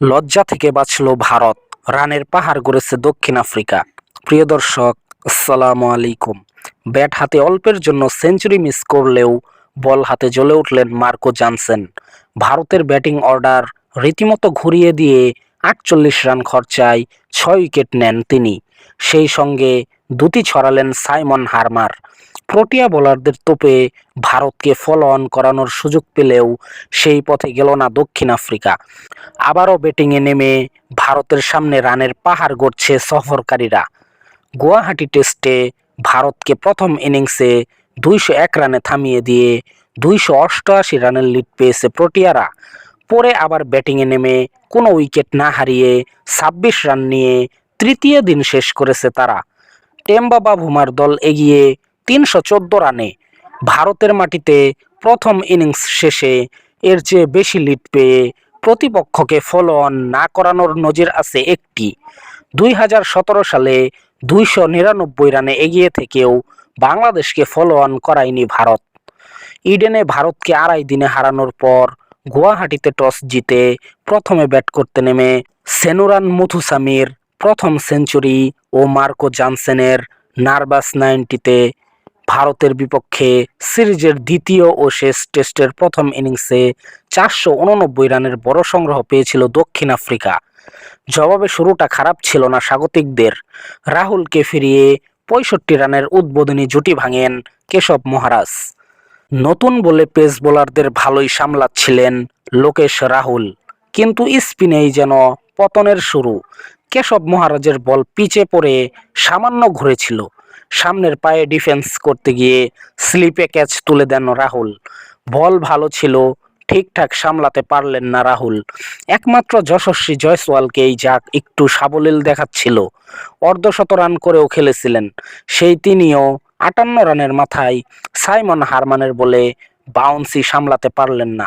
লজ্জা থেকে বাঁচল ভারত, রানের পাহাড় গড়েছে দক্ষিণ আফ্রিকা। প্রিয় দর্শক, আসসালামু আলাইকুম। ব্যাট হাতে অল্পের জন্য সেঞ্চুরি মিস করলেও বল হাতে জ্বলে উঠলেন মার্কো জানসেন। ভারতের ব্যাটিং অর্ডার রীতিমতো ঘুরিয়ে দিয়ে ৪৮ রান খরচায় ৬ উইকেট নেন তিনি। সেই সঙ্গে দুটি ছড়ালেন সাইমন হার্মার। প্রোটিয়া বোলারদের তোপে ভারতকে ফলো অন করানোর সুযোগ পেলেও সেই পথে গেল না দক্ষিণ আফ্রিকা। আবারও ব্যাটিংয়ে নেমে ভারতের সামনে রানের পাহাড় গড়ছে সফরকারীরা। গুয়াহাটি টেস্টে ভারতকে প্রথম ইনিংসে ২০১ রানে থামিয়ে দিয়ে ২৮৮ রানের লিড পেয়েছে প্রোটিয়ারা। পরে আবার ব্যাটিংয়ে নেমে কোনো উইকেট না হারিয়ে ২৬ রান নিয়ে তৃতীয় দিন শেষ করেছে তারা। টেম্বা ভুমার দল এগিয়ে ৩১৪ রানে। ভারতের মাটিতে প্রথম ইনিংস শেষে এর চেয়ে বেশি লিড পেয়ে প্রতিপক্ষকে ফলো অন না করানোর নজির আছে একটি। ২০১৭ সালে ২৯৯ রানে এগিয়ে থেকেও বাংলাদেশকে ফলো অন করায়নি ভারত। ইডেনে ভারতকে ২.৫ দিনে হারানোর পর গুয়াহাটিতে টস জিতে প্রথমে ব্যাট করতে নেমে সেনুরান মুথুসামির প্রথম সেঞ্চুরি ও মার্কো জানসেনের নার্ভাস ৯০-তে ভারতের বিপক্ষে সিরিজের দ্বিতীয় ও শেষ টেস্টের প্রথম ইনিংসে ৪৮৯ রানের বড় সংগ্রহ পেয়েছিল দক্ষিণ আফ্রিকা। জবাবে শুরুটা খারাপ ছিল না স্বাগতিকদের। রাহুলকে ফিরিয়ে ৬৫ রানের উদ্বোধনী জুটি ভাঙেন কেশব মহারাজ। নতুন বলে পেস বোলারদের ভালোই সামলাচ্ছিলেন লোকেশ রাহুল, কিন্তু স্পিনেই যেন পতনের শুরু। কেশব মহারাজের বল পিচে পড়ে সামান্য ঘুরেছিল। সামনের পায়ে ডিফেন্স করতে গিয়ে স্লিপে ক্যাচ তুলে দেন রাহুল। বল ভালো ছিল, ঠিকঠাক সামলাতে পারলেন না রাহুল। একমাত্র যশস্বী জয়সওয়ালকেই যা একটু সাবলীল দেখাচ্ছিল। অর্ধশত রান করেও খেলেছিলেন সেই তিনিও ৫৮ রানের মাথায় সাইমন হারমানের বলে বাউন্সি সামলাতে পারলেন না।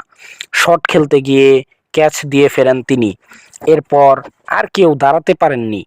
শট খেলতে গিয়ে ক্যাচ দিয়ে ফেরেন তিনি। এরপর আর কেউ দাঁড়াতে পারেননি।